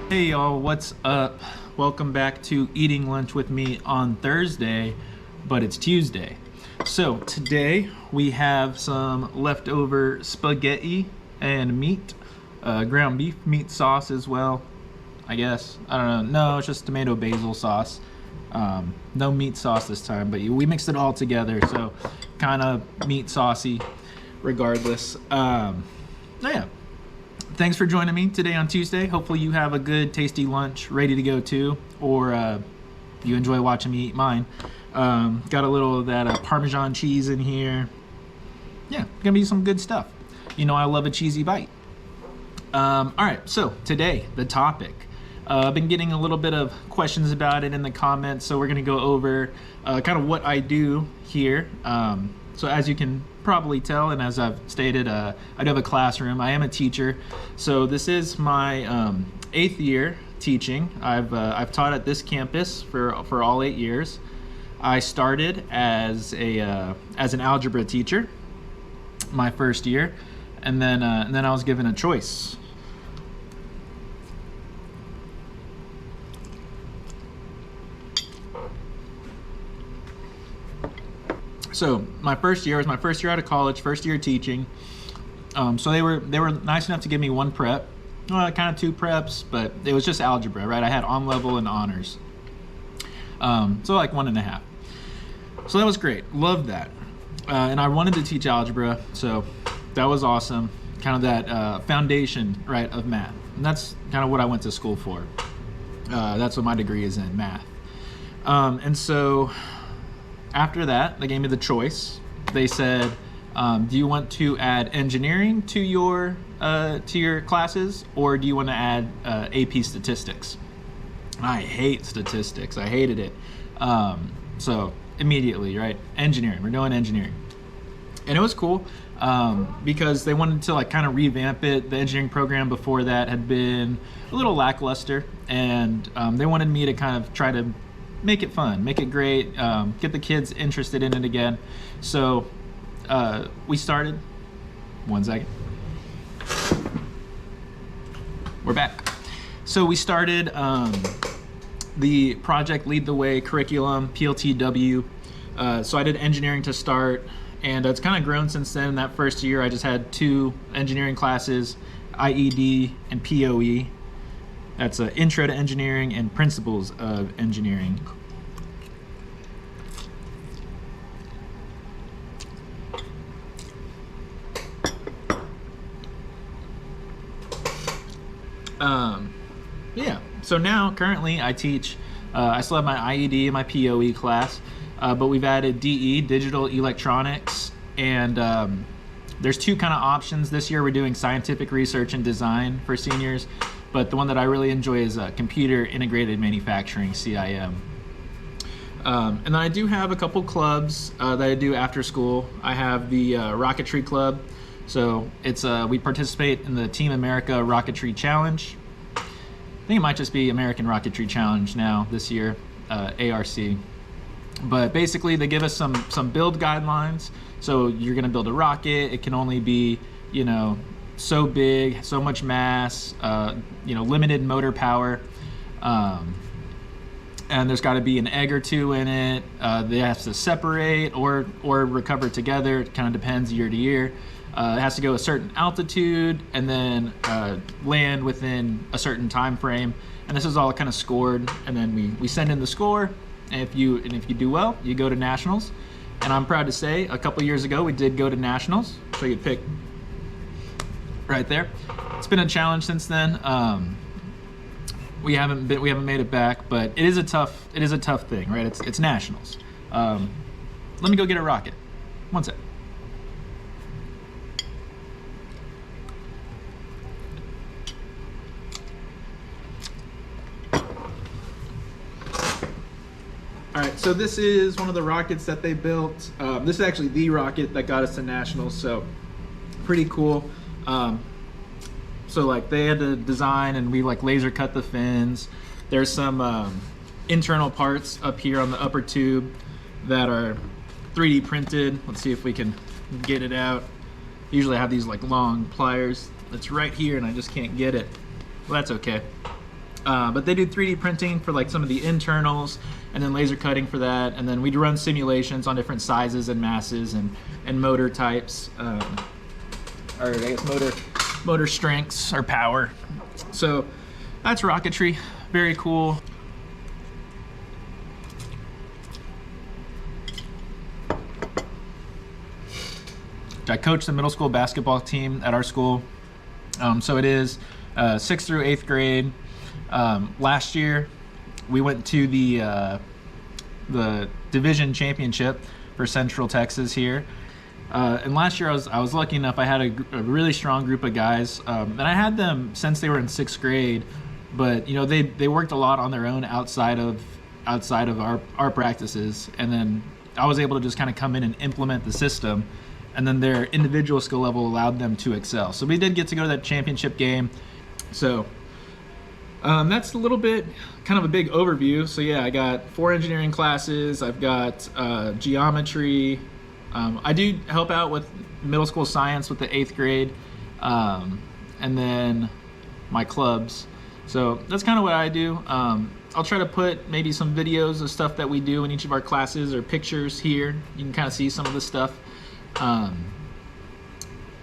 Hey y'all, what's up? Welcome back to Eating Lunch with me on Thursday, but it's Tuesday. So today we have some leftover spaghetti and meat, ground beef meat sauce as well, I guess. I don't know. No, it's just tomato basil sauce. No meat sauce this time, but we mixed it all together, so kind of meat saucy regardless. Yeah. Thanks for joining me today on Tuesday. Hopefully you have a good, tasty lunch ready to go too, or you enjoy watching me eat mine. Got a little of that Parmesan cheese in here. Yeah, gonna be some good stuff. You know I love a cheesy bite. All right, so today, the topic. I've been getting a little bit of questions about it in the comments, so we're gonna go over kind of what I do here. So as you can probably tell, and as I've stated, I do have a classroom. I am a teacher, so this is my 8th year teaching. I've taught at this campus for all 8 years. I started as an algebra teacher my first year, and then I was given a choice. So my first year was my first year out of college, first year teaching. So they were nice enough to give me one prep, well, kind of two preps, but it was just algebra, right? I had on level and honors, so like 1.5. So that was great, loved that, and I wanted to teach algebra, so that was awesome. Kind of that foundation, right, of math, and that's kind of what I went to school for. That's what my degree is in, math, and so. After that, they gave me the choice. They said, do you want to add engineering to your classes, or do you want to add AP statistics? I hate statistics. I hated it. So immediately, right? Engineering. We're doing engineering. And it was cool because they wanted to like kind of revamp it. The engineering program before that had been a little lackluster, and they wanted me to kind of try to make it fun, make it great, get the kids interested in it again. So we started, one second. We're back. So we started the project Lead the Way curriculum, PLTW. So I did engineering to start, and it's kind of grown since then. That first year I just had 2 engineering classes, IED and POE. That's Intro to Engineering and Principles of Engineering. Yeah, so now currently I teach, I still have my IED and my POE class, but we've added DE, Digital Electronics, and there's 2 kind of options. This year we're doing Scientific Research and Design for seniors, but the one that I really enjoy is Computer Integrated Manufacturing, CIM. And then I do have a couple clubs that I do after school. I have the Rocketry Club. So it's we participate in the Team America Rocketry Challenge. I think it might just be American Rocketry Challenge now this year, ARC. But basically they give us some build guidelines. So you're gonna build a rocket. It can only be, you know, so big, so much mass, you know, limited motor power, and there's got to be an egg or 2 in it. They have to separate or recover together. It kind of depends year to year. It has to go a certain altitude and then land within a certain time frame. And this is all kind of scored. And then we send in the score. And if you do well, you go to nationals. And I'm proud to say, a couple years ago we did go to nationals. So you pick right there. It's been a challenge since then. We haven't made it back, but it is a tough thing, right? It's nationals. Let me go get a rocket. One sec. All right, so this is one of the rockets that they built. This is actually the rocket that got us to nationals, so pretty cool. So like they had to design, and we like laser cut the fins. There's some internal parts up here on the upper tube that are 3D printed. Let's see if we can get it out. Usually I have these like long pliers that's right here and I just can't get it. Well, that's okay. But they do 3D printing for like some of the internals, and then laser cutting for that. And then we'd run simulations on different sizes and masses and motor types, or I guess motor strengths or power. So that's rocketry. Very cool. I coach the middle school basketball team at our school. So it is 6th through 8th grade. Last year, we went to the division championship for Central Texas here. And last year I was lucky enough, I had a really strong group of guys. And I had them since they were in 6th grade, but you know, they worked a lot on their own outside of our practices. And then I was able to just kind of come in and implement the system. And then their individual skill level allowed them to excel. So we did get to go to that championship game. So that's a little bit, kind of a big overview. So yeah, I got 4 engineering classes. I've got geometry. I do help out with middle school science with the 8th grade. And then my clubs. So that's kind of what I do. I'll try to put maybe some videos of stuff that we do in each of our classes, or pictures here. You can kind of see some of the stuff.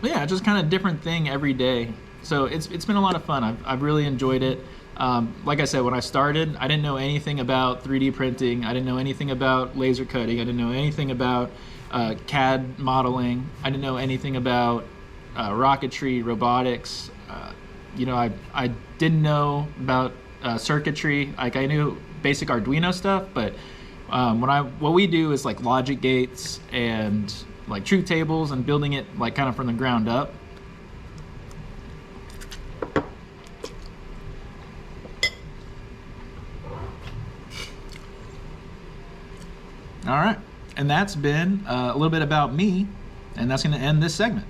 Yeah, just kind of different thing every day. So it's been a lot of fun. I've really enjoyed it. Like I said, when I started, I didn't know anything about 3D printing. I didn't know anything about laser cutting. I didn't know anything about CAD modeling. I didn't know anything about rocketry, robotics. You know, I didn't know about circuitry. Like, I knew basic Arduino stuff, but what we do is like logic gates and like truth tables, and building it like kind of from the ground up. All right, and that's been a little bit about me, and that's going to end this segment.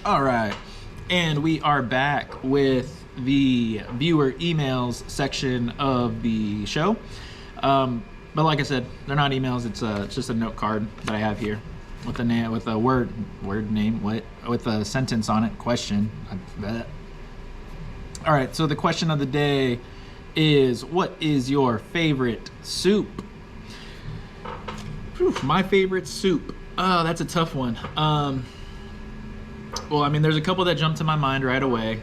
All right, and we are back with the viewer emails section of the show. But like I said, they're not emails. It's just a note card that I have here with a name, with a word name, with a sentence on it, question. All right, so the question of the day is, what is your favorite soup? Whew, my favorite soup. Oh, that's a tough one. Well, I mean, there's a couple that jump to my mind right away,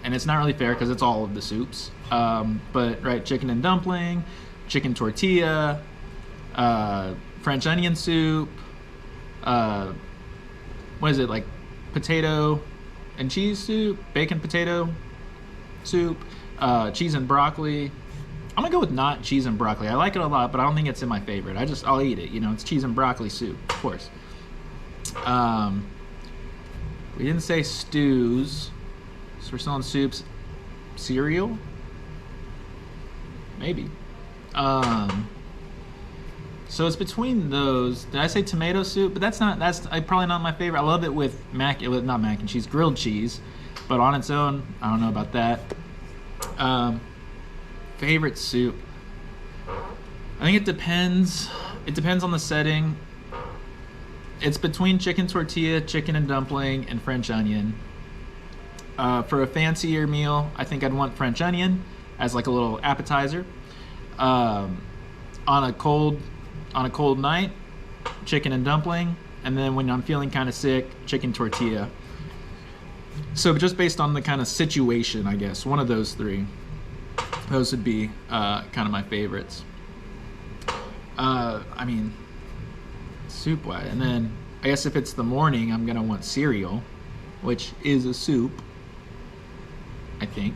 and it's not really fair because it's all of the soups. But right, chicken and dumpling, chicken tortilla, French onion soup, what is it, like potato and cheese soup, bacon potato soup, cheese and broccoli. I'm gonna go with not cheese and broccoli. I like it a lot, but I don't think it's in my favorite. I'll eat it, you know, it's cheese and broccoli soup, of course. We didn't say stews, so we're still on soups. Cereal? Maybe. So it's between those. Did I say tomato soup? But that's probably not my favorite. I love it with not mac and cheese, grilled cheese, but on its own, I don't know about that. Favorite soup? I think it depends. It depends on the setting. It's between chicken tortilla, chicken and dumpling, and French onion. For a fancier meal, I think I'd want French onion as like a little appetizer. On a cold night, chicken and dumpling, and then when I'm feeling kind of sick, chicken tortilla. So just based on the kind of situation, I guess, one of those three. Those would be kind of my favorites. I mean, soup wise, and then I guess if it's the morning, I'm gonna want cereal, which is a soup, I think.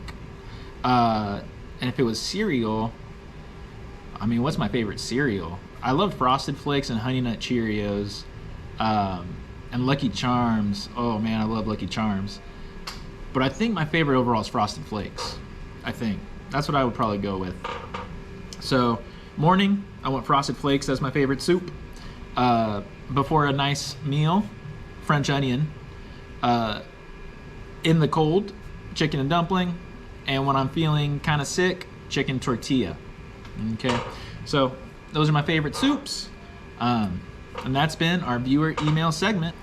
And if it was cereal, I mean, what's my favorite cereal? I love Frosted Flakes and Honey Nut Cheerios, and Lucky Charms. Oh man, I love Lucky Charms. But I think my favorite overall is Frosted Flakes. I think that's what I would probably go with. So morning, I want Frosted Flakes as my favorite soup. Before a nice meal, French onion. In the cold, chicken and dumpling. And when I'm feeling kind of sick, chicken tortilla. Okay, so those are my favorite soups. And that's been our viewer email segment.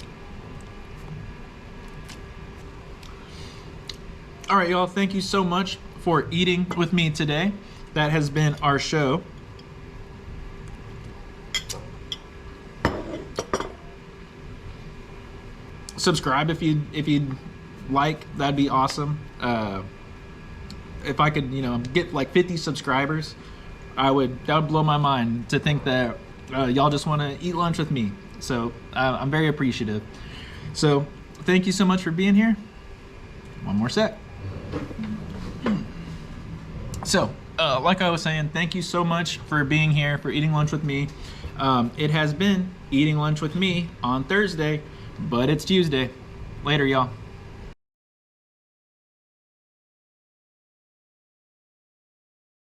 All right, y'all, thank you so much for eating with me today. That has been our show. Subscribe if you'd like, that'd be awesome. If I could, get like 50 subscribers, that would blow my mind to think that y'all just want to eat lunch with me. So I'm very appreciative. So thank you so much for being here. One more sec. So like I was saying, thank you so much for being here, for eating lunch with me. It has been eating lunch with me on Thursday, but it's Tuesday. Later, y'all.